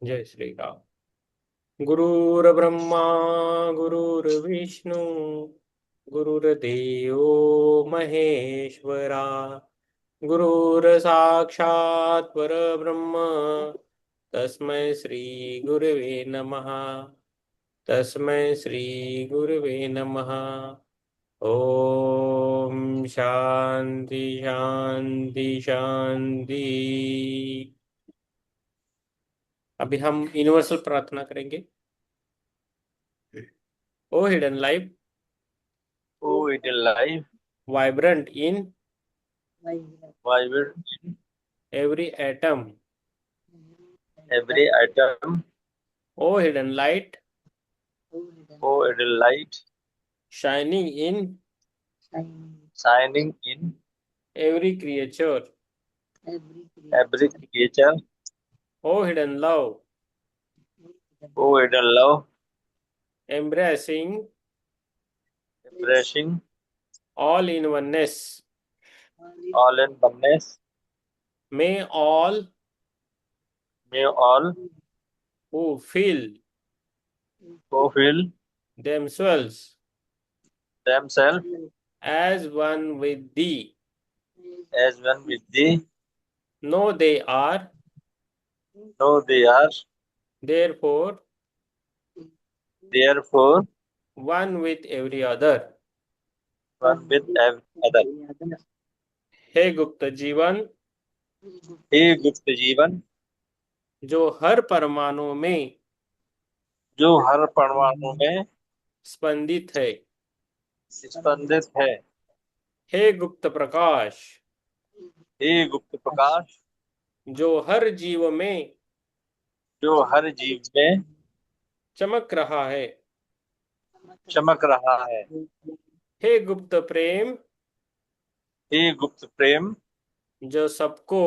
जय श्री राम। गुरुर्ब्रह्मा गुरुर्विष्णु गुरुर्देवो महेश्वरा गुरुर्साक्षात् परब्रह्म तस्मै श्री गुरवे नमः। तस्मै श्री गुरवे नमः। ओम शांति शांति शांति। अभी हम यूनिवर्सल प्रार्थना करेंगे। O hidden life, Oh, it is life, vibrant in vibrant in every atom. every atom. O hidden light, Oh, it is light, shining in shining in every creature. every creature. O hidden love, Oh, it is love, embracing embracing all in oneness. all in oneness. May all May all who feel fulfill themselves themselves as one with thee as one with thee. know they are Know they are therefore therefore one with every other. one with every other. हे गुप्त जीवन, हे गुप्त जीवन, जो हर परमाणु में जो हर परमाणु में स्पंदित है। स्पंदित है। हे गुप्त प्रकाश, हे गुप्त प्रकाश, जो हर जीव में जो हर जीव में चमक रहा है। चमक रहा है। हे गुप्त प्रेम, हे गुप्त प्रेम, जो सबको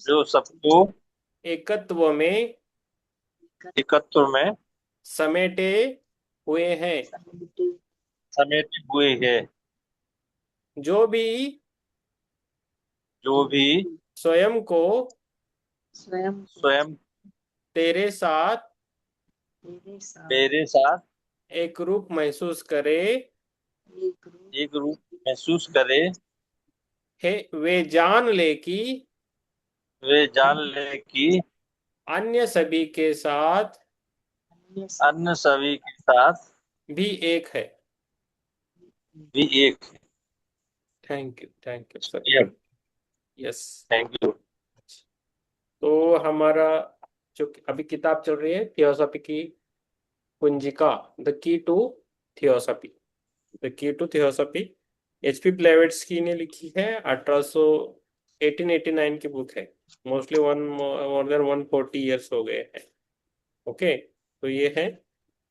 जो सबको एकत्व में एकत्व में समेटे हुए हैं। समेटे हुए है। जो भी जो भी स्वयं को स्वयं तेरे साथ मेरे साथ एक रूप महसूस करे, एक रूप महसूस करे, हे वे जान ले कि वे जान ले कि अन्य सभी के साथ अन्य सभी के साथ भी एक है। भी एक है। Thank you sir. Yes. Thank you. तो हमारा जो अभी किताब चल रही है थियोसॉफी की कुंजिका, the key to theosophy, the key to theosophy, HP Blavatsky ने लिखी है। 1889 की बुक है। मोस्टली मोर देन 140 ईयर्स हो गए हैं। ओके, तो ये है।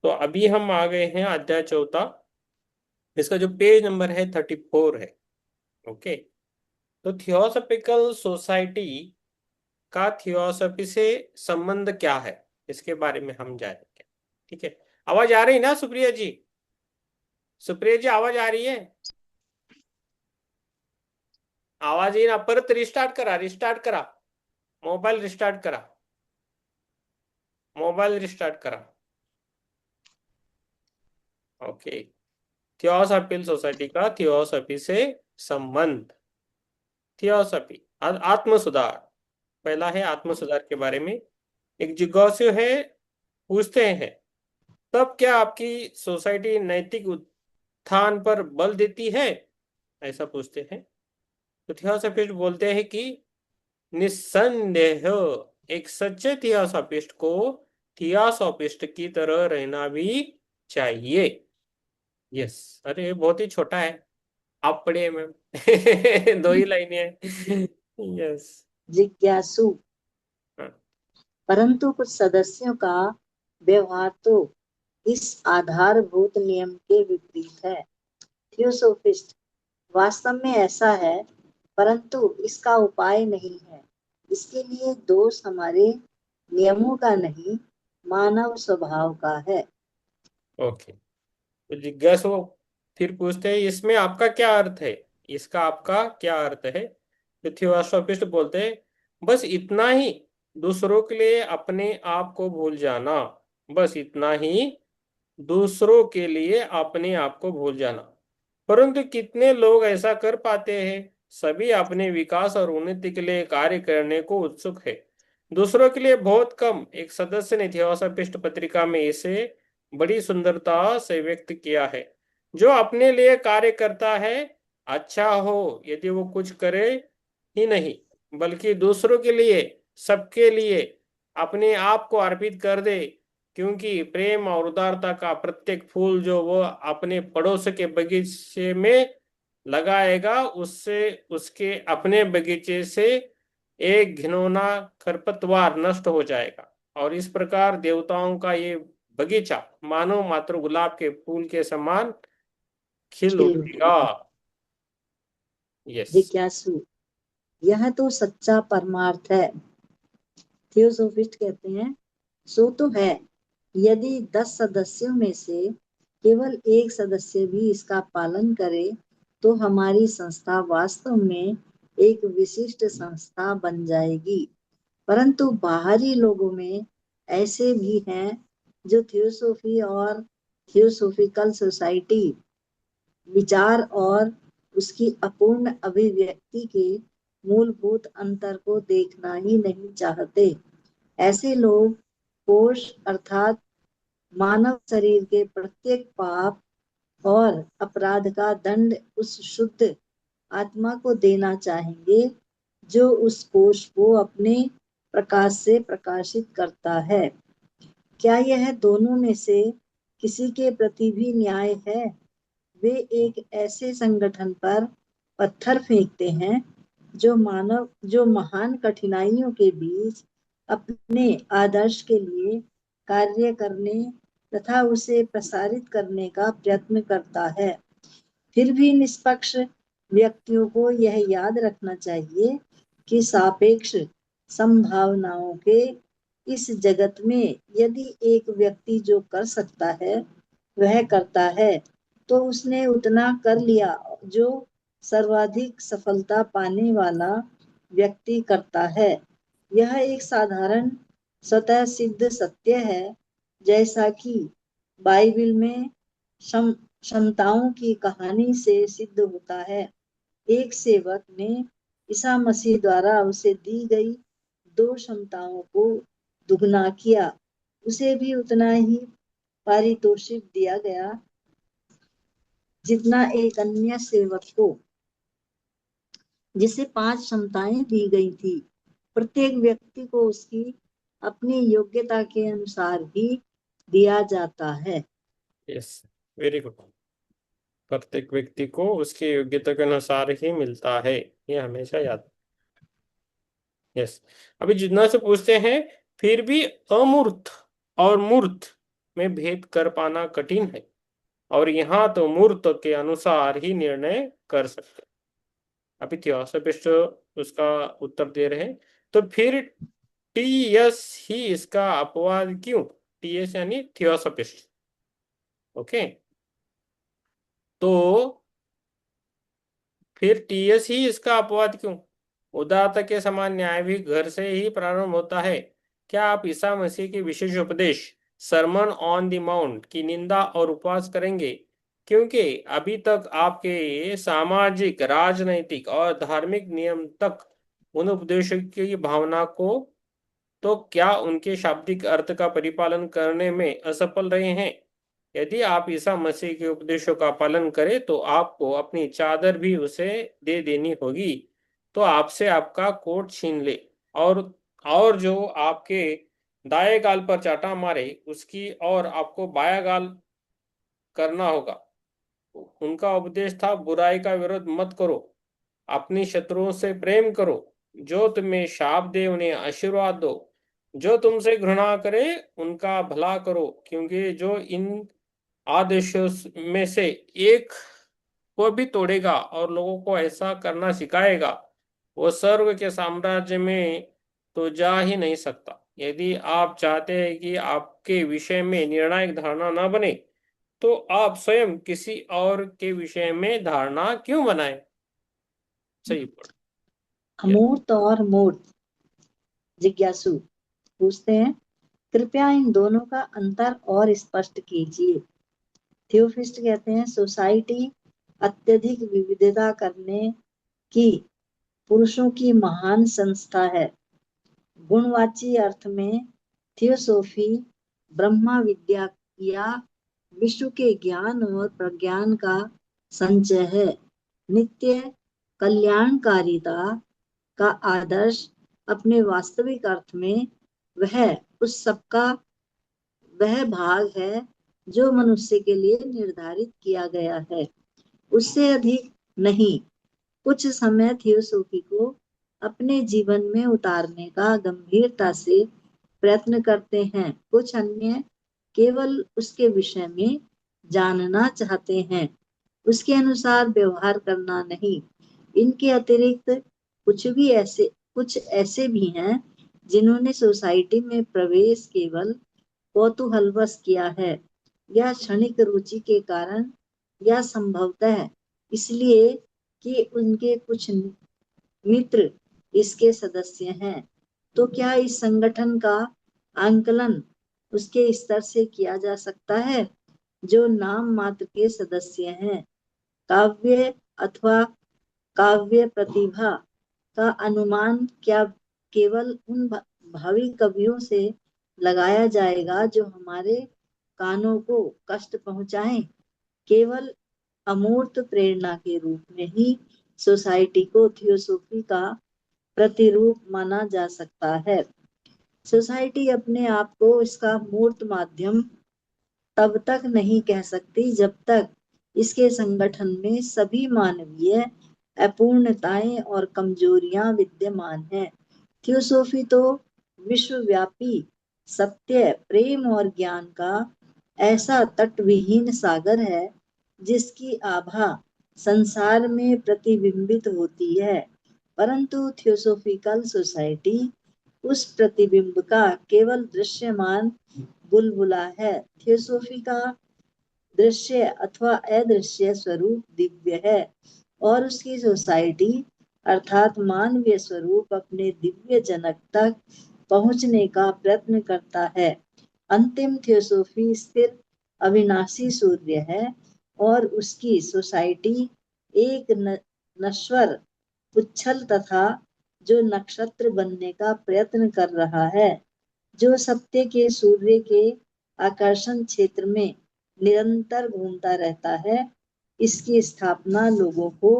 तो अभी हम आ गए हैं अध्याय चौथा। इसका जो पेज नंबर है 34 है। ओके, तो थियोसॉफिकल सोसाइटी का थियोसॉफी से संबंध क्या है, इसके बारे में हम जानेंगे। ठीक है, आवाज आ रही ना सुप्रिया जी? सुप्रिया जी आवाज आ रही है? आवाज ही ना, परत रिस्टार्ट करा, रिस्टार्ट करा, मोबाईल रिस्टार्ट करा, मोबाईल रिस्टार्ट करा। ओके, थियोसॉफिकल सोसाइटी का थियोसॉफी से संबंध। थियोसॉफी आत्म सुधार, पहला है आत्म सुधार के बारे में। एक जिज्ञासु है, पूछते हैं तब क्या आपकी सोसाइटी नैतिक उत्थान पर बल देती है, ऐसा पूछते हैं। तो थियोसॉफिस्ट बोलते हैं कि निस्संदेह एक सच्चे थियोसॉफिस्ट को थियोसॉफिस्ट की तरह रहना भी चाहिए। यस, अरे ये बहुत ही छोटा है, आप पढ़िए मैम। दो ही लाइनें हैं। यस। जिज्ञासु, परंतु कुछ सदस्यों का व्यवहार तो इस आधारभूत नियम के विपरीत है। थियोसोफिस्ट, वास्तव में ऐसा है, परंतु इसका उपाय नहीं है। इसके लिए दोष हमारे नियमों का नहीं, मानव स्वभाव का है। ओके, तो जिज्ञासु फिर पूछते हैं इसमें आपका क्या अर्थ है, इसका आपका क्या अर्थ है? तो थियोसॉफिस्ट बोलते हैं बस इतना ही, दूसरों के लिए अपने आप को भूल जाना, बस इतना ही। दूसरों के लिए अपने आप को भूल जाना। परंतु कितने लोग ऐसा कर पाते हैं? सभी अपने विकास और उन्नति के लिए कार्य करने को उत्सुक है, दूसरों के लिए बहुत कम। एक सदस्य ने थियोसॉफिस्ट पत्रिका में इसे बड़ी सुंदरता से व्यक्त किया है। जो अपने लिए कार्य करता है, अच्छा हो यदि वो कुछ करे ही नहीं, बल्कि दूसरों के लिए, सबके लिए अपने आप को अर्पित कर दे। क्योंकि प्रेम और उदारता का प्रत्येक फूल जो वो अपने पड़ोस के बगीचे में लगाएगा, उससे उसके अपने बगीचे से एक घिनौना खरपतवार नष्ट हो जाएगा। और इस प्रकार देवताओं का ये बगीचा मानो मात्र गुलाब के फूल के समान खिल खिल उठेगा। उठेगा। यस। जिज्ञासु, यह तो सच्चा परमार्थ है। थियोसोफिस्ट कहते हैं, सो तो है। यदि 10 सदस्यों में से केवल एक सदस्य भी इसका पालन करे तो हमारी संस्था वास्तव में एक विशिष्ट संस्था बन जाएगी। परंतु बाहरी लोगों में ऐसे भी हैं जो थियोसॉफी और थियोसॉफिकल सोसाइटी विचार और उसकी अपूर्ण अभिव्यक्ति के मूलभूत अंतर को देखना ही नहीं चाहते। ऐसे लोग कोष अर्थात मानव शरीर के प्रत्येक पाप और अपराध का दंड उस शुद्ध आत्मा को देना चाहेंगे जो उस कोष को अपने प्रकाश से प्रकाशित करता है। क्या यह दोनों में से किसी के प्रति भी न्याय है? वे एक ऐसे संगठन पर पत्थर फेंकते हैं जो महान कठिनाइयों के बीच अपने आदर्श के लिए कार्य करने तथा उसे प्रसारित करने का प्रयत्न करता है। फिर भी निष्पक्ष व्यक्तियों को यह याद रखना चाहिए कि सापेक्ष संभावनाओं के इस जगत में यदि एक व्यक्ति जो कर सकता है वह करता है तो उसने उतना कर लिया जो सर्वाधिक सफलता पाने वाला व्यक्ति करता है। यह एक साधारण स्वतः सिद्ध सत्य है, जैसा कि बाइबिल में क्षमताओं की कहानी से सिद्ध होता है। एक सेवक ने ईसा मसीह द्वारा उसे दी गई 2 क्षमताओं को दुगना किया। उसे भी उतना ही पारितोषिक दिया गया जितना एक अन्य सेवक को, जिसे 5 क्षमताएं दी गई थी। प्रत्येक व्यक्ति को उसकी अपनी योग्यता के अनुसार ही दिया जाता है। Yes, very good. प्रत्येक व्यक्ति को उसकी योग्यता के अनुसार ही मिलता है, ये हमेशा याद। यस। अभी जितना से पूछते हैं, फिर भी अमूर्त और मूर्त में भेद कर पाना कठिन है, और यहाँ तो मूर्त के अनुसार ही निर्णय कर सकते। अभी थियोसॉफिस्ट उसका उत्तर दे रहे हैं। तो फिर टीएस ही इसका अपवाद क्यों? टीएस यानी थियोसॉफिस्ट। ओके, तो फिर टीएस ही इसका अपवाद क्यों? उदारता के समान न्याय भी घर से ही प्रारंभ होता है। क्या आप ईसा मसीह के विशेष उपदेश सरमन ऑन द माउंट की निंदा और उपवास करेंगे? क्योंकि अभी तक आपके सामाजिक, राजनैतिक और धार्मिक नियम तक उन उपदेशों की भावना को, तो क्या उनके शाब्दिक अर्थ का परिपालन करने में असफल रहे हैं? यदि आप ईसा मसीह के उपदेशों का पालन करें तो आपको अपनी चादर भी उसे दे देनी होगी, तो आपसे आपका कोट छीन ले, और जो आपके दाएं गाल पर चाटा मारे उसकी और आपको बायां गाल करना होगा। उनका उपदेश था, बुराई का विरोध मत करो, अपनी शत्रुओं से प्रेम करो, जो तुम्हें शाप दे उन्हें आशीर्वाद दो, जो तुमसे घृणा करे उनका भला करो, क्योंकि जो इन आदेशों में से एक को भी तोड़ेगा और लोगों को ऐसा करना सिखाएगा, वो स्वर्ग के साम्राज्य में तो जा ही नहीं सकता। यदि आप चाहते हैं कि आपके विषय में निर्णायक धारणा न बने, तो आप स्वयं किसी और के विषय में धारणा क्यों बनाए? सही पढ़। अमूर्त और मूर्त। जिज्ञासु, पूछते हैं, कृपया इन दोनों का अंतर और स्पष्ट कीजिए। थियोफिस्ट कहते हैं, सोसाइटी अत्यधिक विविधता करने की पुरुषों की महान संस्था है। गुणवाची अर्थ में थियोसॉफी ब्रह्मा विद्या या विश्व के ज्ञान और प्रज्ञान का संचय है। नित्य कल्याणकारिता का आदर्श अपने वास्तविक अर्थ में वह उस सबका वह भाग है जो मनुष्य के लिए निर्धारित किया गया है, उससे अधिक नहीं। कुछ समय थियोसॉफी को अपने जीवन में उतारने का गंभीरता से प्रयत्न करते हैं, कुछ अन्य केवल उसके विषय में जानना चाहते हैं, उसके अनुसार व्यवहार करना नहीं। इनके अतिरिक्त कुछ ऐसे भी हैं जिन्होंने सोसाइटी में प्रवेश केवल कौतूहलवश किया है, या क्षणिक रुचि के कारण, या संभवतः इसलिए कि उनके कुछ मित्र इसके सदस्य हैं। तो क्या इस संगठन का आंकलन उसके स्तर से किया जा सकता है जो नाम मात्र के सदस्य हैं? काव्य अथवा काव्य प्रतिभा का अनुमान क्या केवल उन भावी कवियों से लगाया जाएगा जो हमारे कानों को कष्ट पहुंचाएं? केवल अमूर्त प्रेरणा के रूप में ही सोसाइटी को थियोसॉफी का प्रतिरूप माना जा सकता है। सोसाइटी अपने आप को इसका मूर्त माध्यम तब तक नहीं कह सकती जब तक इसके संगठन में सभी मानवीय अपूर्णताएं और कमजोरियां विद्यमान हैं। थियोसॉफी तो विश्वव्यापी सत्य, प्रेम और ज्ञान का ऐसा तटविहीन सागर है जिसकी आभा संसार में प्रतिबिंबित होती है, परंतु थियोसॉफिकल सोसाइटी उस प्रतिबिंब का केवल दृश्यमान बुलबुला है। थियोसॉफी का दृश्य अथवा अदृश्य स्वरूप दिव्य है और उसकी सोसाइटी अर्थात मानवीय स्वरूप अपने दिव्य जनक तक पहुंचने का प्रयत्न करता है। अंतिम थियोसॉफी स्थिर अविनाशी सूर्य है और उसकी सोसाइटी एक नश्वर उच्छल तथा जो नक्षत्र बनने का प्रयत्न कर रहा है, जो सत्य के सूर्य के आकर्षण क्षेत्र में निरंतर घूमता रहता है। इसकी स्थापना लोगों को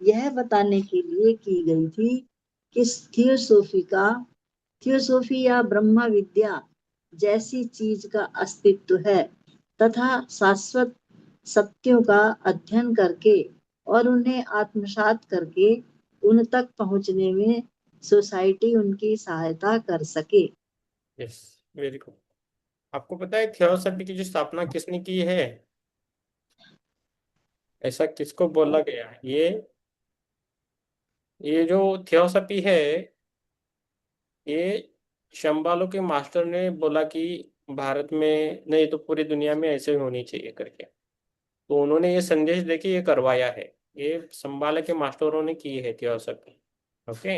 यह बताने के लिए की गई थी कि थियोसॉफी या ब्रह्म विद्या जैसी चीज का अस्तित्व है तथा शाश्वत सत्यों का अध्ययन करके और उन्हें आत्मसात करके उन तक पहुंचने में सोसाइटी उनकी सहायता कर सके। Yes, very good. आपको पता है थियोसॉफी की जो स्थापना किसने की है? ऐसा किसको बोला गया है? ये जो थियोसॉफी है, ये शंबालो के मास्टर ने बोला कि भारत में नहीं तो पूरी दुनिया में ऐसे ही होनी चाहिए करके, तो उन्होंने ये संदेश देके ये करवाया है। ये शंबाला के मास्टरों ने की है थियोसॉफी। ओके,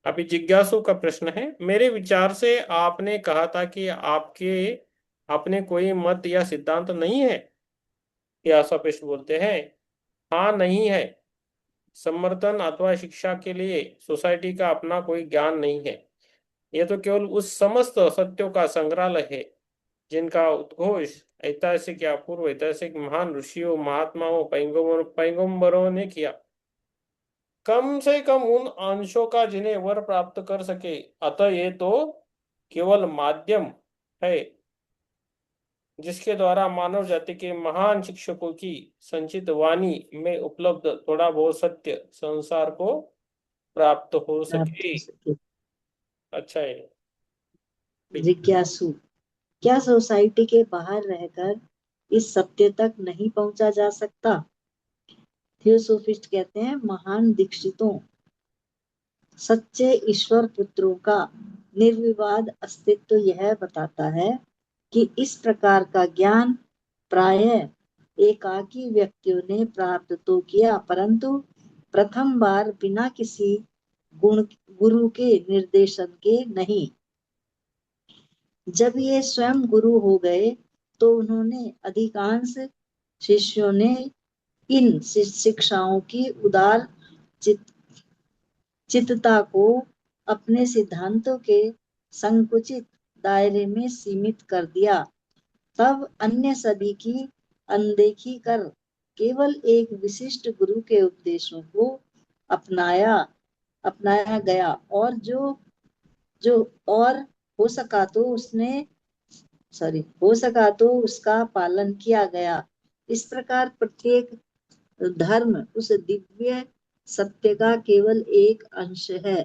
अभी जिज्ञासु का प्रश्न है, मेरे विचार से आपने कहा था कि आपके अपने कोई मत या सिद्धांत नहीं है। थियोसॉफिस्ट बोलते हैं, हाँ नहीं है। समर्थन अथवा शिक्षा के लिए सोसाइटी का अपना कोई ज्ञान नहीं है। यह तो केवल उस समस्त सत्यों का संग्रहालय है जिनका उद्घोष ऐतिहासिक या पूर्व ऐतिहासिक महान ऋषियों, महात्माओं, पैगंबरों ने किया, कम से कम उन अंशों का जिन्हें वर प्राप्त कर सके। अतः ये तो केवल माध्यम है जिसके द्वारा मानव जाति के महान शिक्षकों की संचित वाणी में उपलब्ध थोड़ा बहुत सत्य संसार को प्राप्त हो सके। अच्छा है। जिज्ञासु, क्या सोसाइटी के बाहर रहकर इस सत्य तक नहीं पहुंचा जा सकता? थियोसॉफिस्ट कहते हैं, महान दीक्षितों, सच्चे ईश्वर पुत्रों का निर्विवाद अस्तित्व यह बताता है कि इस प्रकार का ज्ञान प्रायः एकाकी व्यक्तियों ने प्राप्त तो किया, परंतु प्रथम बार बिना किसी गुरु के निर्देशन के नहीं। जब ये स्वयं गुरु हो गए तो उन्होंने अधिकांश शिष्यों ने इन शिक्षाओं की उदार चित्तता को अपने सिद्धांतों के संकुचित दायरे में सीमित कर दिया। तब अन्य सभी की अनदेखी कर केवल एक विशिष्ट गुरु के उपदेशों को अपनाया अपनाया गया और जो जो और हो सका तो उसका पालन किया गया। इस प्रकार प्रत्येक धर्म उस दिव्य सत्य का केवल एक अंश है,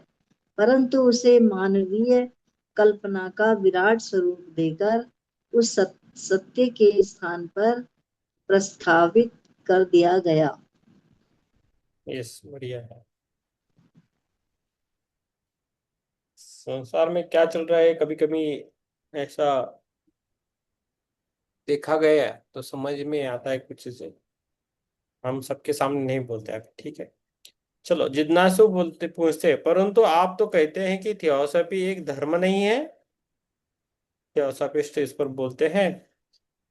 परंतु उसे मानवीय कल्पना का विराट स्वरूप देकर उस सत्य के स्थान पर प्रस्तावित कर दिया गया। यस, बढ़िया है। संसार में क्या चल रहा है, कभी कभी ऐसा देखा गया है तो समझ में आता है कुछ चीजें, हम सबके सामने नहीं बोलते अभी, ठीक है। चलो, जिज्ञासु बोलते पूछते हैं, परंतु आप तो कहते हैं कि थियोसॉफी एक धर्म नहीं है। थियोसॉफिस्ट इस पर बोलते हैं,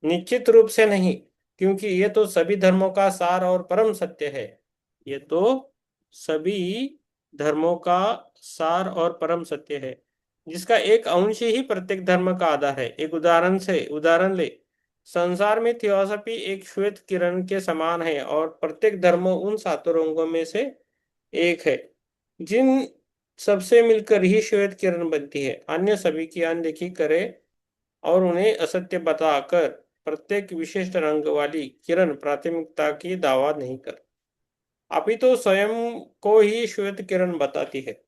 निश्चित रूप से नहीं, क्योंकि ये तो सभी धर्मों का सार और परम सत्य है। ये तो सभी धर्मों का सार और परम सत्य है, जिसका एक अंश ही प्रत्येक धर्म का आधार है। एक उदाहरण ले, संसार में थियोसॉफी एक श्वेत किरण के समान है और प्रत्येक धर्म उन सातों रंगों में से एक है, जिन सबसे मिलकर ही श्वेत किरण बनती है। अन्य सभी की अनदेखी करे और उन्हें असत्य बताकर प्रत्येक विशिष्ट रंग वाली किरण प्राथमिकता की दावा नहीं कर, अभी तो स्वयं को ही श्वेत किरण बताती है।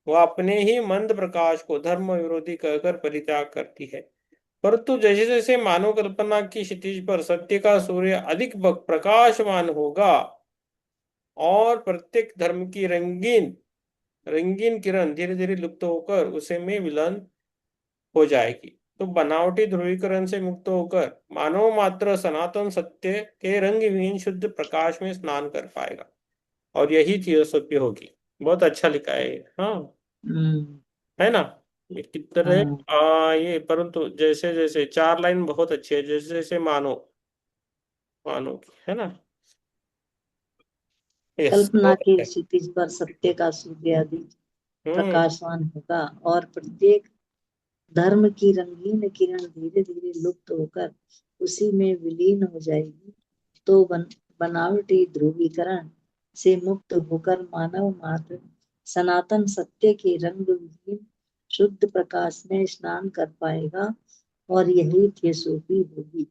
वह अपने ही मंद प्रकाश को धर्म विरोधी कहकर परित्याग करती है। परंतु जैसे जैसे मानव कल्पना की क्षितिज पर सत्य का सूर्य अधिक प्रकाशमान होगा और प्रत्येक धर्म की रंगीन रंगीन किरण धीरे धीरे लुप्त होकर उसे में विलीन हो जाएगी, तो बनावटी ध्रुवीकरण से मुक्त होकर मानव मात्र सनातन सत्य के रंग विहीन शुद्ध प्रकाश में स्नान कर पाएगा, और यही थियोसॉफी होगी। बहुत अच्छा लिखा है ये, हाँ, हम्म, है ना। ये किधर है? हाँ, ये परंतु जैसे जैसे चार लाइन बहुत अच्छी है, जैसे जैसे मानो मानो की, है ना। यस, कल्पना बहुत के अच्छा है। क्षितिज पर सत्य का सूर्य अधिक हम्म। प्रकाशवान होगा और प्रत्येक धर्म की रंगीन किरण धीरे धीरे लुप्त होकर उसी में विलीन हो जाएगी, तो बनावटी ध्रुवीकरण से मुक्त होकर मानव मात्र सनातन सत्य के रंग विहीन शुद्ध प्रकाश में स्नान कर पाएगा, और यही थियोसॉफी होगी।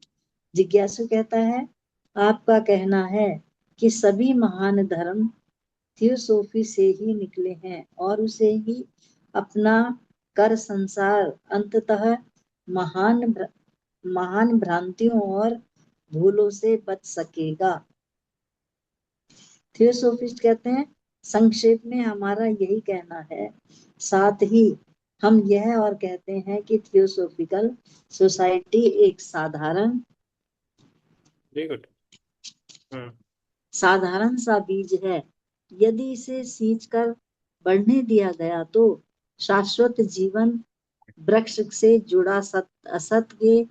जिज्ञासु कहता है, आपका कहना है कि सभी महान धर्म थियोसॉफी से ही निकले हैं और उसे ही अपना कर संसार अंततः महान भ्रांतियों और भूलों से बच सकेगा। थियोसॉफिस्ट कहते हैं, संक्षेप में हमारा यही कहना है। साथ ही हम यह और कहते हैं कि थियोसॉफिकल सोसाइटी एक वेरी गुड। हम्म। साधारण सा बीज है। यदि इसे सींच कर बढ़ने दिया गया तो शाश्वत जीवन वृक्ष से जुड़ा असत के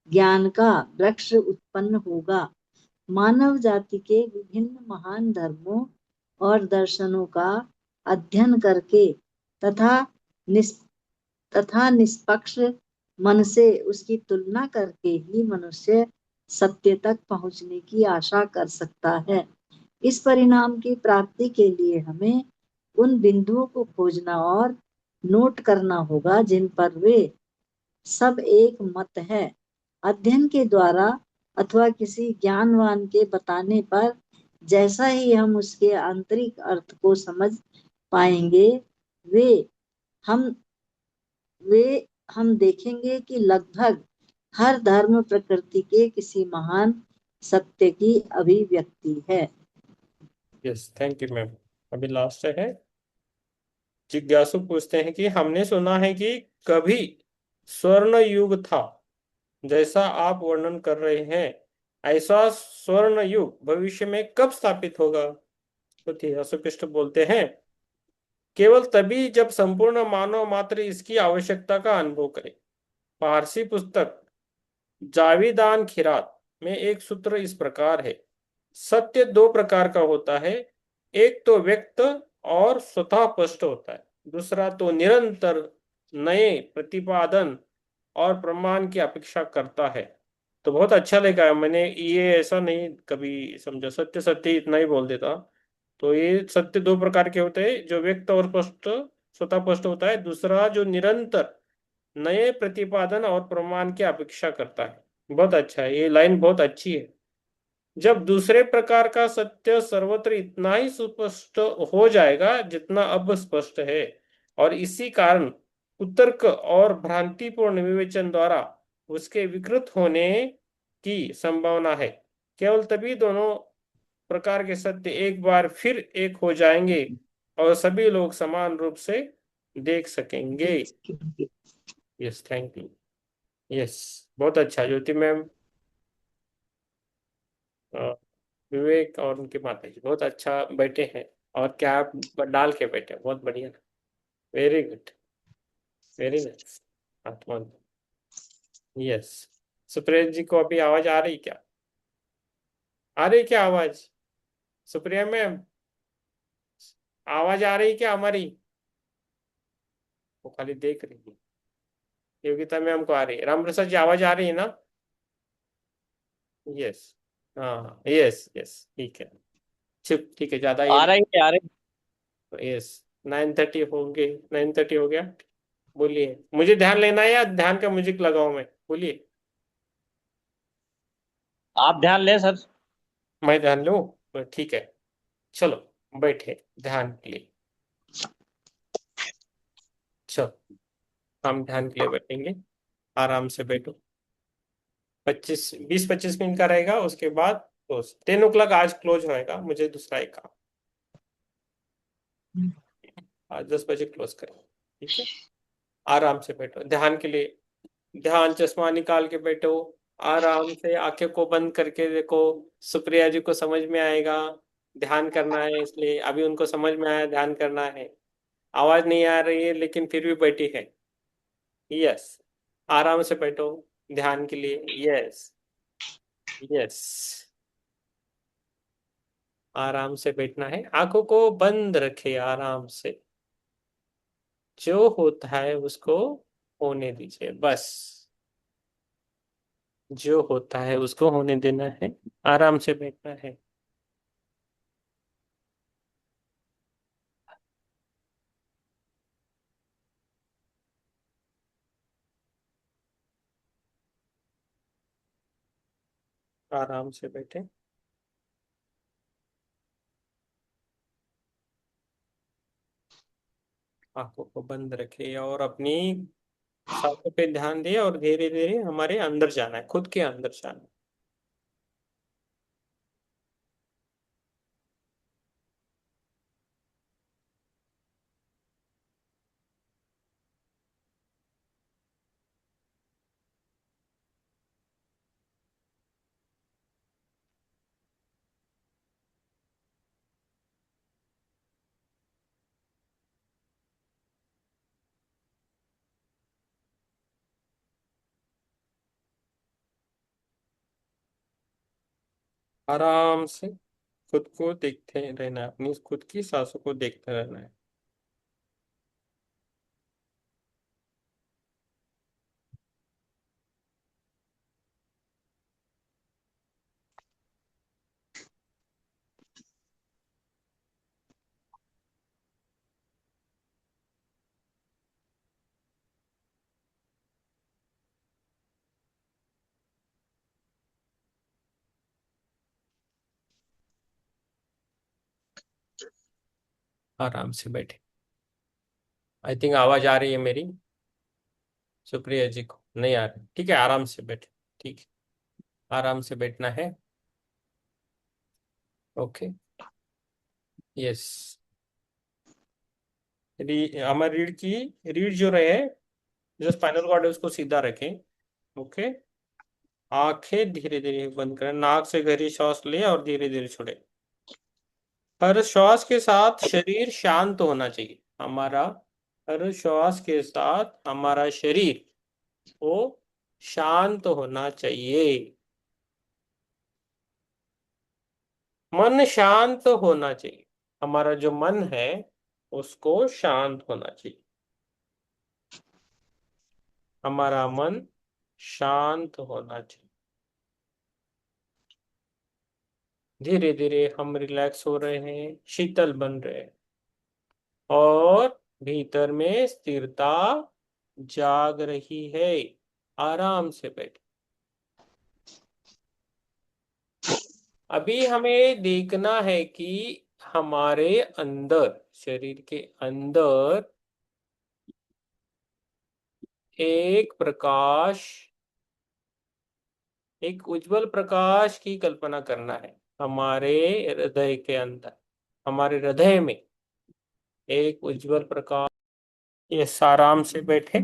ज्ञान का वृक्ष उत्पन्न होगा। मानव जाति के विभिन्न महान धर्मों और दर्शनों का अध्ययन करके तथा निस, निष्पक्ष मन से उसकी तुलना करके ही मनुष्य सत्य तक पहुंचने की आशा कर सकता है। इस परिणाम की प्राप्ति के लिए हमें उन बिंदुओं को खोजना और नोट करना होगा जिन पर वे सब एक मत है। अध्ययन के द्वारा अथवा किसी ज्ञानवान के बताने पर जैसा ही हम उसके आंतरिक अर्थ को समझ पाएंगे, वे हम वे हम देखेंगे कि लगभग हर धर्म प्रकृति के किसी महान सत्य की अभिव्यक्ति है। Yes, thank you ma'am. अभी लास्ट है, जिज्ञासु पूछते हैं कि हमने सुना है कि कभी स्वर्ण युग था, जैसा आप वर्णन कर रहे हैं, ऐसा स्वर्ण युग भविष्य में कब स्थापित होगा? तो थियोसॉफिस्ट बोलते हैं, केवल तभी जब संपूर्ण मानव मात्र इसकी आवश्यकता का अनुभव करे। फारसी पुस्तक जाविदान खिरात में एक सूत्र इस प्रकार है, सत्य दो प्रकार का होता है, एक तो व्यक्त और स्वतः स्पष्ट होता है, दूसरा तो निरंतर नए प्रतिपादन और प्रमाण की अपेक्षा करता है। तो बहुत अच्छा लगा है, मैंने ये ऐसा नहीं कभी समझा, सत्य सत्य इतना ही बोल देता। तो ये सत्य दो प्रकार के होते हैं, जो व्यक्त और स्पष्ट स्वतः स्पष्ट होता है, दूसरा जो निरंतर नए प्रतिपादन और प्रमाण की अपेक्षा करता है। बहुत अच्छा है, ये लाइन बहुत अच्छी है। जब दूसरे प्रकार का सत्य सर्वत्र इतना ही सुस्पष्ट हो जाएगा जितना अब स्पष्ट है, और इसी कारण कुतर्क और भ्रांतिपूर्ण विवेचन द्वारा उसके विकृत होने की संभावना है, केवल तभी दोनों प्रकार के सत्य एक बार फिर एक हो जाएंगे और सभी लोग समान रूप से देख सकेंगे। Yes, thank you. यस, बहुत अच्छा ज्योति मैम, विवेक और उनके माता जी बहुत अच्छा बैठे हैं, और कैप डाल के बैठे हैं, बहुत बढ़िया। Very good, very nice. आत्मा, यस। सुप्रिया जी को अभी आवाज आ रही क्या? आ रही क्या आवाज? सुप्रिया मैम, आवाज आ रही क्या हमारी? वो खाली देख रही है। योगिता मैम को आ रही है, राम प्रसाद जी आवाज आ रही है ना? यस, हाँ, यस यस, ठीक है। चुप, ठीक है, ज्यादा ये। आ रही है, आ रही यस, 9:30 होंगे, 9:30 हो गया। बोलिए, मुझे ध्यान लेना है या ध्यान का म्यूजिक लगाऊं मैं? बोलिए। आप ध्यान लें सर। मैं ध्यान लूं? तो ठीक है, चलो बैठे ध्यान के लिए। चलो, हम ध्यान के लिए बैठेंगे। आराम से बैठो। 20-25 मिनट का रहेगा, उसके बाद क्लोज। 10 o'clock आज क्लोज होएगा, मुझे दूसरा एक काम। आज 10 बजे क्लोज करेंगे, ठीक है? आराम से बैठो ध्यान के लिए। ध्यान, चश्मा निकाल के बैठो, आराम से आंखें को बंद करके देखो। सुप्रिया जी को समझ में आएगा ध्यान करना है, इसलिए अभी उनको समझ में आया ध्यान करना है। आवाज नहीं आ रही है लेकिन फिर भी बैठी है। यस, आराम से बैठो ध्यान के लिए। यस, यस, आराम से बैठना है, आंखों को बंद रखे आराम से। जो होता है उसको होने दीजिए बस, जो होता है उसको होने देना है, आराम से बैठना है। आराम से बैठे, आंखों को बंद रखे और अपनी सांसों पे ध्यान दिए, और धीरे धीरे हमारे अंदर जाना है, खुद के अंदर जाना है। आराम से खुद को देखते रहना है, अपनी खुद की सांसों को देखते रहना है। आराम से बैठे। आई थिंक आवाज आ रही है मेरी? सुप्रिया जी को नहीं आ रही? ठीक है, आराम से बैठे। ठीक है, आराम से बैठना है। Okay, yes. हमारी रीढ़ जो रहे, जो स्पाइनल कॉर्ड है उसको सीधा रखें। ओके, आंखें धीरे धीरे बंद करें, नाक से गहरी सांस ले और धीरे धीरे छोड़े। हर श्वास के साथ शरीर शांत होना चाहिए हमारा। हर श्वास के साथ हमारा शरीर वो शांत होना चाहिए। मन शांत होना चाहिए। हमारा जो मन है उसको शांत होना चाहिए। हमारा मन शांत होना चाहिए। धीरे धीरे हम रिलैक्स हो रहे हैं, शीतल बन रहे हैं, और भीतर में स्थिरता जाग रही है। आराम से बैठ। अभी हमें देखना है कि हमारे अंदर, शरीर के अंदर एक प्रकाश, एक उज्जवल प्रकाश की कल्पना करना है। हमारे हृदय के अंदर, हमारे हृदय में एक उज्जवल प्रकाश। ये आराम से बैठे।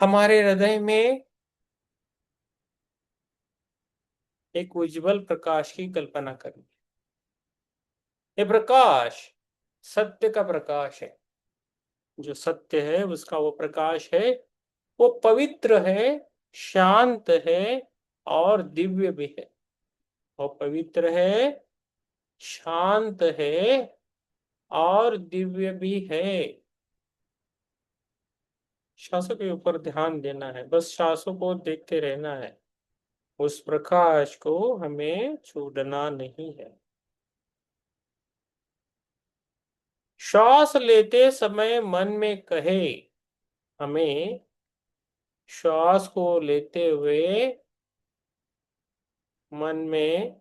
हमारे हृदय में एक उज्जवल प्रकाश की कल्पना करनी। ये प्रकाश सत्य का प्रकाश है। जो सत्य है उसका वो प्रकाश है। वो पवित्र है, शांत है, और दिव्य भी है। वो पवित्र है, शांत है, और दिव्य भी है। श्वासों के ऊपर ध्यान देना है, बस श्वासों को देखते रहना है। उस प्रकाश को हमें छोड़ना नहीं है। श्वास लेते समय मन में कहे, हमें श्वास को लेते हुए मन में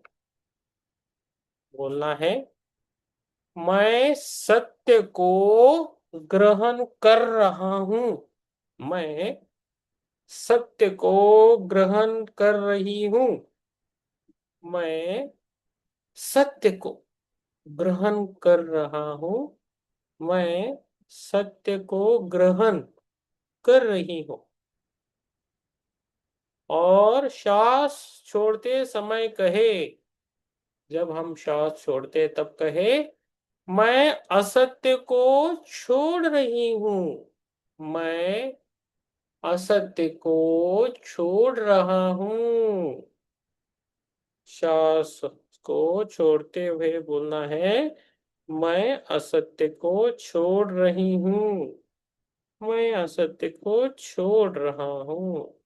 बोलना है, मैं सत्य को ग्रहण कर रहा हूं। मैं सत्य को ग्रहण कर रही हूं। मैं सत्य को ग्रहण कर रहा हूं। मैं सत्य को ग्रहण कर रही हूं। और श्वास छोड़ते समय कहे, जब हम श्वास छोड़ते तब कहे, मैं असत्य को छोड़ रही हूं। मैं असत्य को छोड़ रहा हूं। श्वास को छोड़ते हुए बोलना है, मैं असत्य को छोड़ रही हूं। मैं असत्य को छोड़ रहा हूं।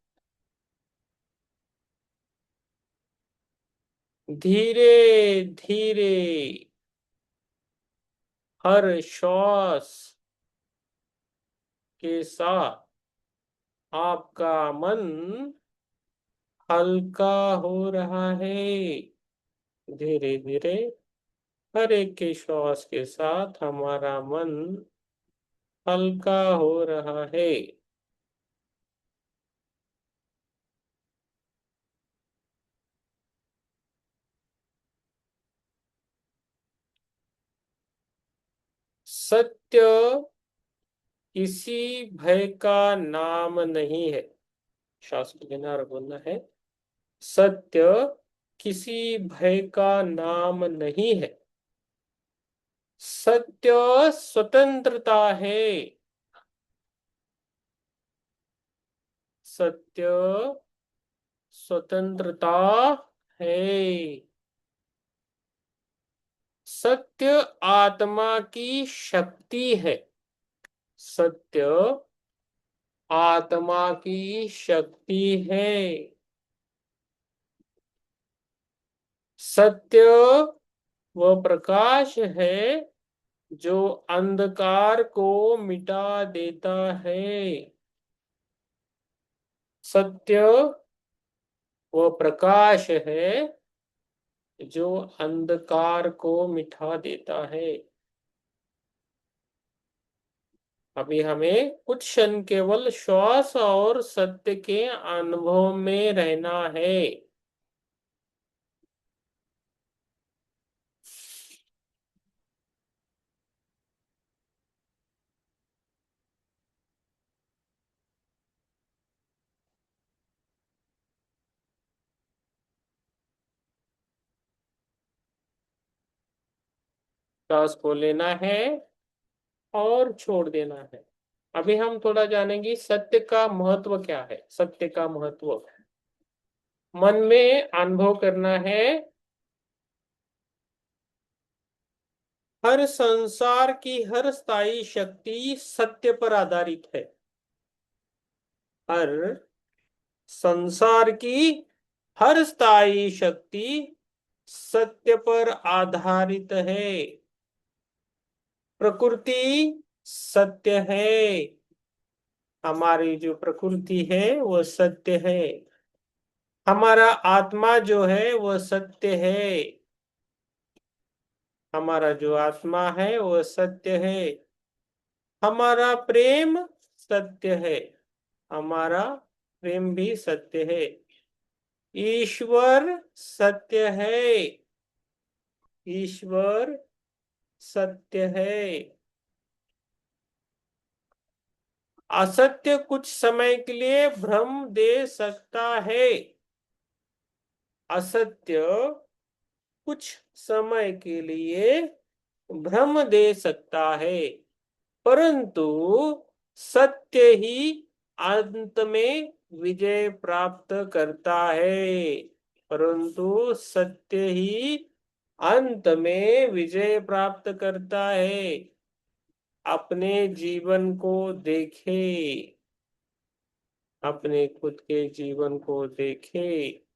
धीरे धीरे हर श्वास के साथ आपका मन हल्का हो रहा है। धीरे धीरे हर एक के श्वास के साथ हमारा मन हल्का हो रहा है। सत्य किसी भय का नाम नहीं है। श्वास को लेना और बोलना है, सत्य किसी भय का नाम नहीं है। सत्य स्वतंत्रता है। सत्य स्वतंत्रता है। सत्य आत्मा की शक्ति है। सत्य आत्मा की शक्ति है। सत्य वह प्रकाश है जो अंधकार को मिटा देता है। सत्य वह प्रकाश है जो अंधकार को मिटा देता है। अभी हमें कुछ क्षण केवल श्वास और सत्य के अनुभव में रहना है। श्वास को लेना है और छोड़ देना है। अभी हम थोड़ा जानेंगे सत्य का महत्व क्या है। सत्य का महत्व मन में अनुभव करना है। हर संसार की हर स्थायी शक्ति सत्य पर आधारित है। हर संसार की हर स्थायी शक्ति सत्य पर आधारित है। प्रकृति सत्य है। हमारी जो प्रकृति है वो सत्य है। हमारा आत्मा जो है वो सत्य है। हमारा जो आत्मा है वो सत्य है। हमारा प्रेम सत्य है। हमारा प्रेम भी सत्य है। ईश्वर सत्य है। ईश्वर सत्य है। असत्य कुछ समय के लिए भ्रम दे सकता है। असत्य कुछ समय के लिए भ्रम दे सकता है, परंतु सत्य ही अंत में विजय प्राप्त करता है। परंतु सत्य ही अंत में विजय प्राप्त करता है। अपने जीवन को देखे। अपने खुद के जीवन को देखे।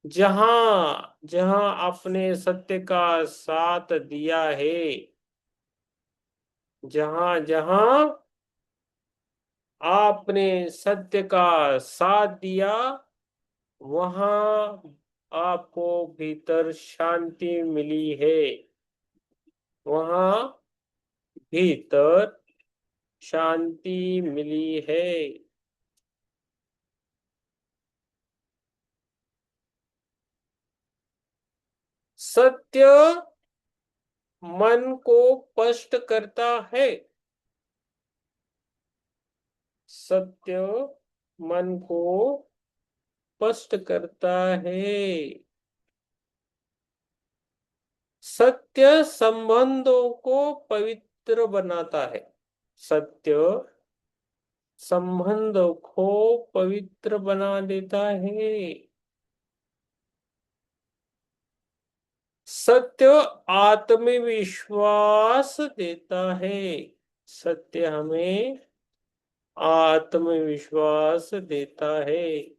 जहां जहां आपने सत्य का साथ दिया है, जहां जहां आपने सत्य का साथ दिया, वहां आपको भीतर शांति मिली है। वहां भीतर शांति मिली है। सत्य मन को स्पष्ट करता है। सत्य मन को स्पष्ट करता है। सत्य संबंधों को पवित्र बनाता है। सत्य संबंध को पवित्र बना देता है। सत्य आत्मविश्वास देता है। सत्य हमें आत्मविश्वास देता है।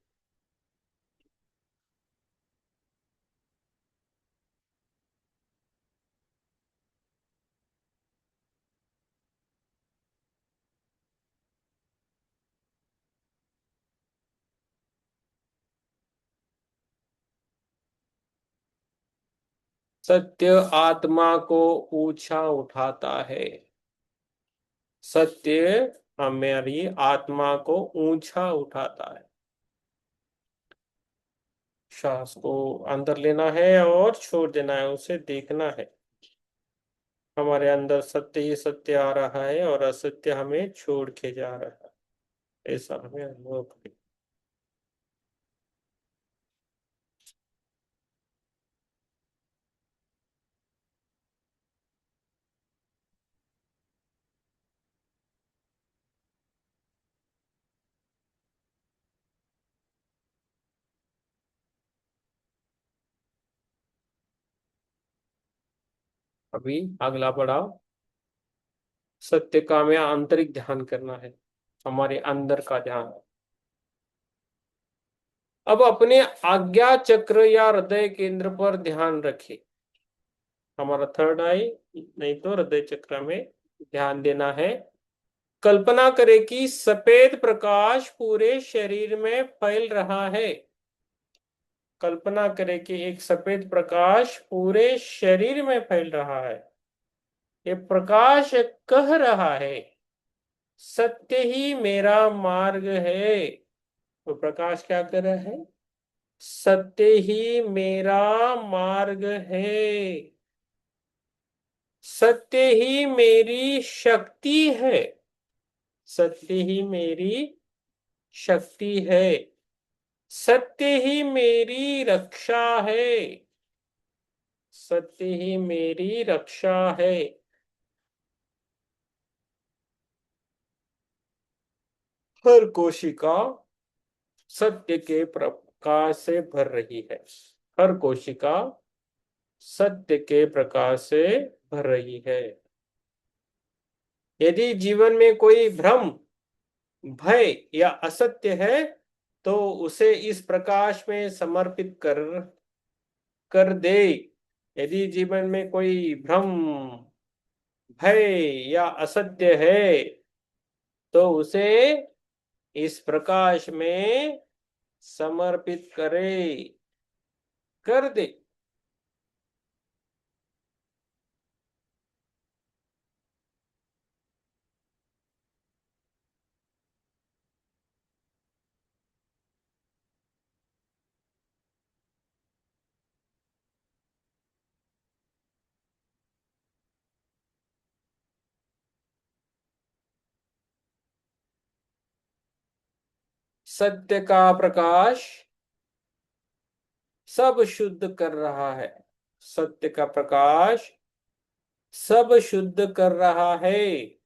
सत्य आत्मा को ऊंचा उठाता है। सत्य हमारी आत्मा को ऊंचा उठाता है। श्वास को अंदर लेना है और छोड़ देना है, उसे देखना है। हमारे अंदर सत्य ही सत्य आ रहा है और असत्य हमें छोड़ के जा रहा है, ऐसा हमें अनुभव करें। अभी अगला पड़ाव सत्य का हमें आंतरिक ध्यान करना है, हमारे अंदर का ध्यान। अब अपने आज्ञा चक्र या हृदय केंद्र पर ध्यान रखें। हमारा थर्ड आई नहीं तो हृदय चक्र में ध्यान देना है। कल्पना करें कि सफेद प्रकाश पूरे शरीर में फैल रहा है। कल्पना करें कि एक सफेद प्रकाश पूरे शरीर में फैल रहा है। ये प्रकाश कह रहा है सत्य ही मेरा मार्ग है। तो प्रकाश क्या कर रहा है? सत्य ही मेरा मार्ग है। सत्य ही मेरी शक्ति है। सत्य ही मेरी शक्ति है। सत्य ही मेरी रक्षा है। सत्य ही मेरी रक्षा है। हर कोशिका सत्य के प्रकाश से भर रही है। हर कोशिका सत्य के प्रकाश से भर रही है। यदि जीवन में कोई भ्रम, भय या असत्य है तो उसे इस प्रकाश में समर्पित कर कर दे। यदि जीवन में कोई भ्रम, भय या असत्य है तो उसे इस प्रकाश में समर्पित कर दे। सत्य का प्रकाश सब शुद्ध कर रहा है। सत्य का प्रकाश सब शुद्ध कर रहा है।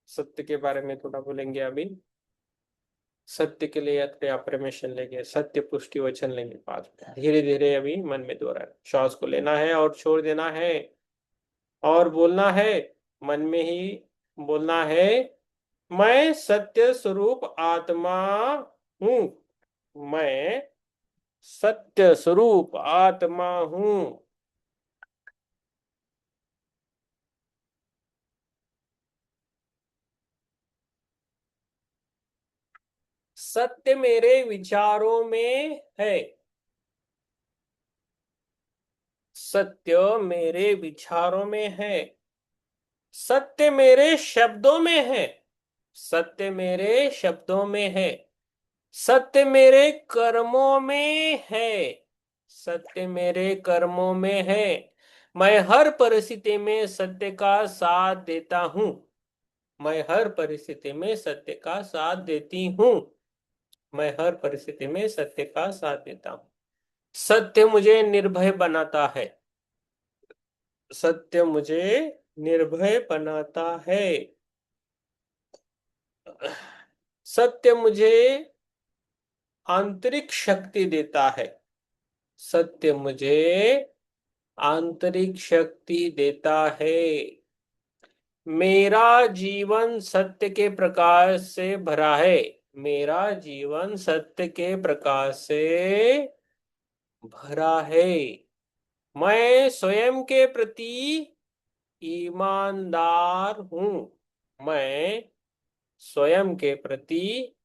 सत्य के बारे में थोड़ा बोलेंगे अभी। सत्य के लिए अफर्मेशन लेंगे, सत्य पुष्टि वचन लेंगे पांच। धीरे धीरे अभी मन में दोहराना, श्वास को लेना है और छोड़ देना है और बोलना है। मन में ही बोलना है, मैं सत्य स्वरूप आत्मा हूं। मैं सत्य स्वरूप आत्मा हूं। सत्य मेरे विचारों में है। सत्य मेरे विचारों में है। सत्य मेरे शब्दों में है। सत्य मेरे शब्दों में है। सत्य मेरे कर्मों में है। सत्य मेरे कर्मों में है। मैं हर परिस्थिति में सत्य का साथ देता हूं। मैं हर परिस्थिति में सत्य का साथ देती हूं। मैं हर परिस्थिति में सत्य का साथ देता हूं। सत्य मुझे निर्भय बनाता है। सत्य मुझे निर्भय बनाता है। सत्य मुझे आंतरिक शक्ति देता है। सत्य मुझे आंतरिक शक्ति देता है। मेरा जीवन सत्य के प्रकाश से भरा है। मेरा जीवन सत्य के प्रकाश से भरा है। मैं स्वयं के प्रति ईमानदार हूं। मैं स्वयं के प्रति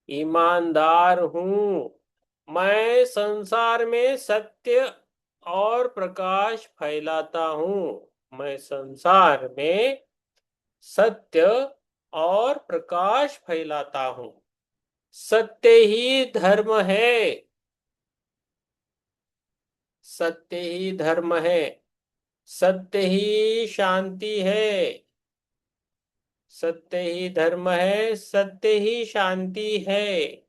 ईमानदार हूं। मैं संसार में सत्य और प्रकाश फैलाता हूं। मैं संसार में सत्य और प्रकाश फैलाता हूं। सत्य ही धर्म है। सत्य ही धर्म है। सत्य ही शांति है। सत्य ही धर्म है। सत्य ही शांति है।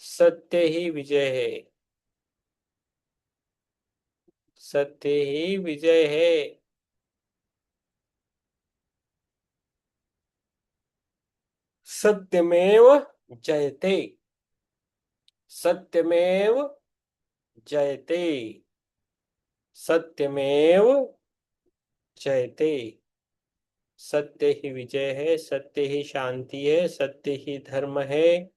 सत्य ही विजय है। सत्य ही विजय है। सत्यमेव जयते। सत्यमेव जयते। सत्यमेव जयते। सत्य ही विजय है। सत्य ही शांति है। सत्य ही धर्म है।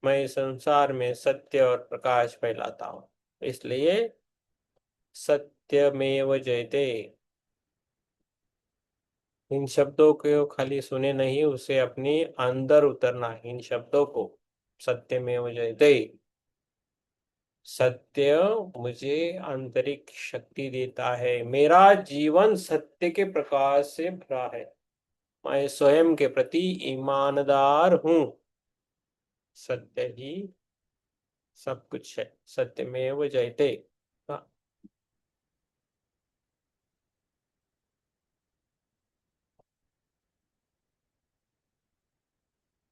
मैं संसार में सत्य और प्रकाश फैलाता हूं, इसलिए सत्यमेव जयते। इन शब्दों को खाली सुने नहीं, उसे अपने अंदर उतरना है इन शब्दों को। सत्यमेव जयते। सत्य मुझे आंतरिक शक्ति देता है। मेरा जीवन सत्य के प्रकाश से भरा है। मैं स्वयं के प्रति ईमानदार हूं। सत्य ही सब कुछ है। सत्यमेव जयते। हाँ,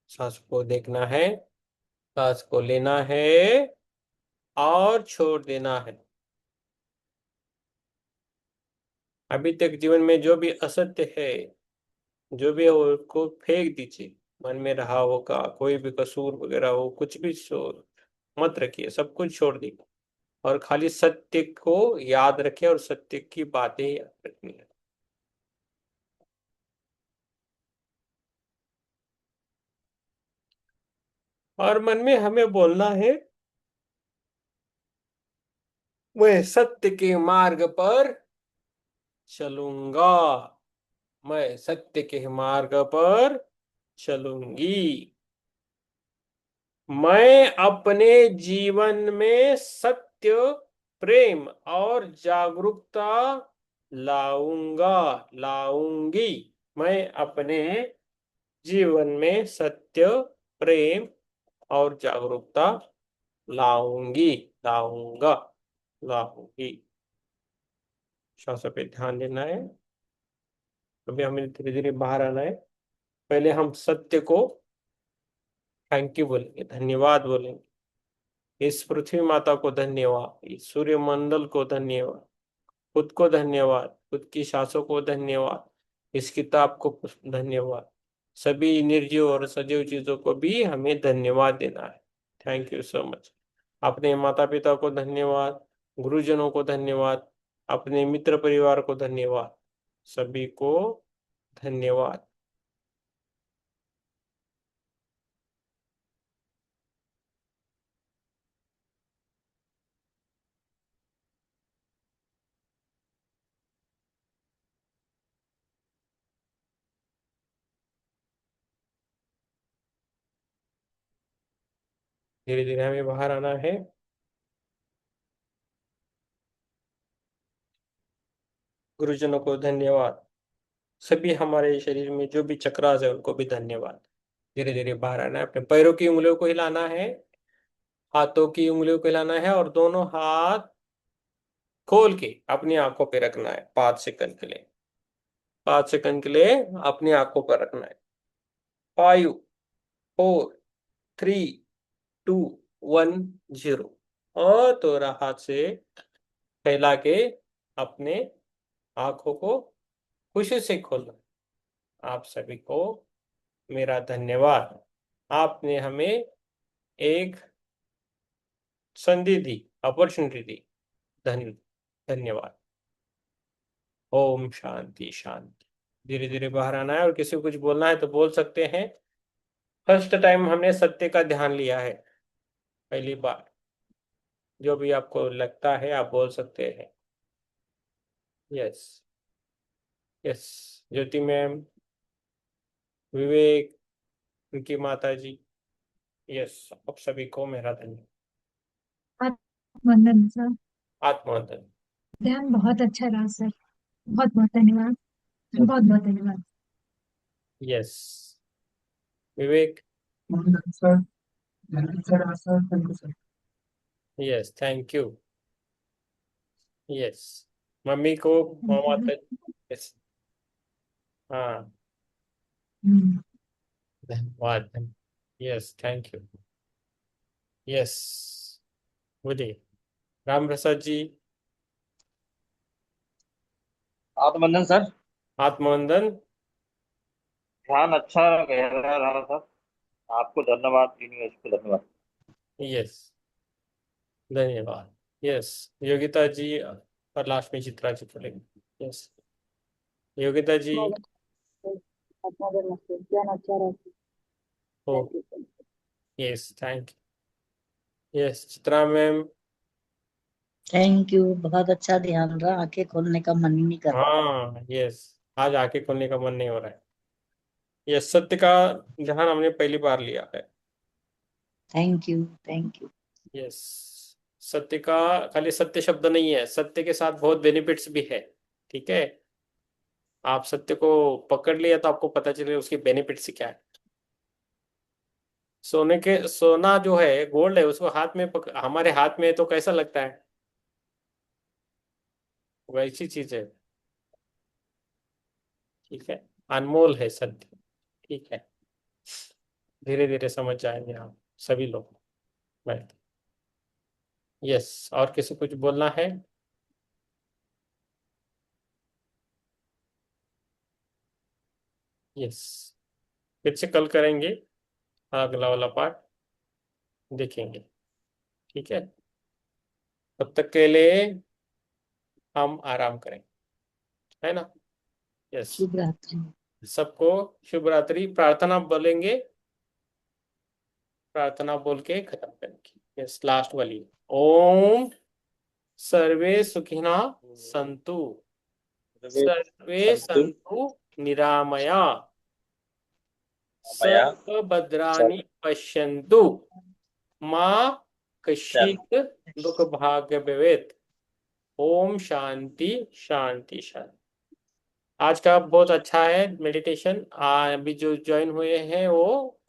सांस को देखना है, सांस को लेना है और छोड़ देना है। अभी तक जीवन में जो भी असत्य है, जो भी है उसको फेंक दीजिए। मन में रहा होगा कोई भी कसूर वगैरह हो, कुछ भी मत रखिए, सब कुछ छोड़ दीजिए और खाली सत्य को याद रखिए और सत्य की बातें याद रखनी है। और मन में हमें बोलना है, मैं सत्य के मार्ग पर चलूंगा, मैं सत्य के मार्ग पर चलूंगी। मैं अपने जीवन में सत्य, प्रेम और जागरूकता लाऊंगा, लाऊंगी। मैं अपने जीवन में सत्य, प्रेम और जागरूकता लाऊंगी, लाऊंगा, लाऊंगी। श्वासों पे ध्यान देना है। अभी हमें धीरे धीरे बाहर आना है। पहले हम सत्य को थैंक यू बोलेंगे, धन्यवाद बोलेंगे। इस पृथ्वी माता को धन्यवाद, इस सूर्यमंडल को धन्यवाद, खुद को धन्यवाद, खुद की सांसों को धन्यवाद, इस किताब को धन्यवाद। सभी निर्जीव और सजीव चीजों को भी हमें धन्यवाद देना है। Thank you so much. अपने माता पिता को धन्यवाद, गुरुजनों को धन्यवाद, अपने मित्र परिवार को धन्यवाद, सभी को धन्यवाद। धीरे धीरे हमें बाहर आना है। गुरुजनों को धन्यवाद, सभी हमारे शरीर में जो भी चक्रास है उनको भी धन्यवाद। धीरे धीरे बाहर आना है। अपने पैरों की उंगलियों को हिलाना है, हाथों की उंगलियों को हिलाना है और दोनों हाथ खोल के अपनी आंखों पे रखना है 5 सेकंड के लिए। 5 सेकंड के लिए अपनी आंखों पर रखना है। 5, 4, 3, 2, 1, 0। और थोड़ा हाथ से फैला के अपने आंखों को खुशी से खोलना। आप सभी को मेरा धन्यवाद। आपने हमें एक संधि दी, अपॉर्चुनिटी दी। धन्यवाद। ओम शांति शांति। धीरे धीरे बाहर आना है और किसी को कुछ बोलना है तो बोल सकते हैं। फर्स्ट टाइम हमने सत्य का ध्यान लिया है, पहली बार। जो भी आपको लगता है आप बोल सकते हैं। Yes, yes. Jyoti ma'am, Vivek, उनकी माता जी, यस, आप सभी को मेरा धन्यवाद। वंदन सर। आत्मवंदन। ध्यान बहुत अच्छा रहा सर, बहुत बहुत धन्यवाद, बहुत बहुत धन्यवाद। Yes, Vivek. Sir sir sir thank you sir. Yes, thank you. Yes, mummy को माता। यस, हाँ, धन्यवाद। Yes, thank you. यस, बोलिए राम प्रसाद जी। आत्मबंधन सर। आत्मवंदन। ध्यान अच्छा गहरा रहा था। आपको धन्यवाद, यूनिवर्स को धन्यवाद। यस, धन्यवाद। यस, योगिता जी और लास्ट में चित्रा जी बोलेंगे। यस, योगिता जी। अपना नमस्ते, ज्ञान अच्छा रहता ओ, है। Thank you. Yes, thank you. Yes, Chitra ma'am. Thank you, बहुत अच्छा ध्यान रहा, आंखें खोलने का मन ही नहीं कर रहा। हाँ, यस, आज आंखें खोलने का मन नहीं हो रहा है। यस, सत्य का ध्यान हमने पहली बार लिया है। Thank you, thank you. Yes, सत्य का खाली सत्य शब्द नहीं है, सत्य के साथ बहुत बेनिफिट्स भी है। ठीक है, आप सत्य को पकड़ लिया तो आपको पता चले उसके बेनिफिट्स क्या है। सोना जो है, गोल्ड है, उसको हाथ में हमारे हाथ में है तो कैसा लगता है? वैसी चीज है। ठीक है, अनमोल है सत्य। ठीक है, धीरे धीरे समझ जाएंगे आप सभी लोग। बैठ। यस, और किसी कुछ बोलना है? यस, फिर से कल करेंगे, अगला वाला पार्ट देखेंगे। ठीक है, तब तक के लिए हम आराम करें, है ना। यस, शुभ रात्रि। सबको शुभ रात्रि। प्रार्थना बोलेंगे, प्रार्थना बोल के खत्म करेंगे। यस, लास्ट वाली। ओम सर्वे सुखिना संतु, सर्वे संतु संतु निरामया, मया सर्वभद्राणि पश्यन्तु, मां कश्चित् दुख भाग्य भवेत्। ओम शांति शांति शांति। आज का बहुत अच्छा है मेडिटेशन। अभी जो ज्वाइन हुए हैं वो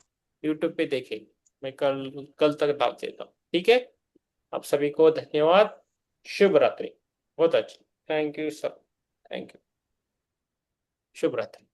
यूट्यूब पे देखेंगे, मैं कल कल तक डाल देता हूँ। ठीक है, आप सभी को धन्यवाद। शुभ रात्रि। बहुत अच्छा, thank you sir, thank you. शुभ रात्रि।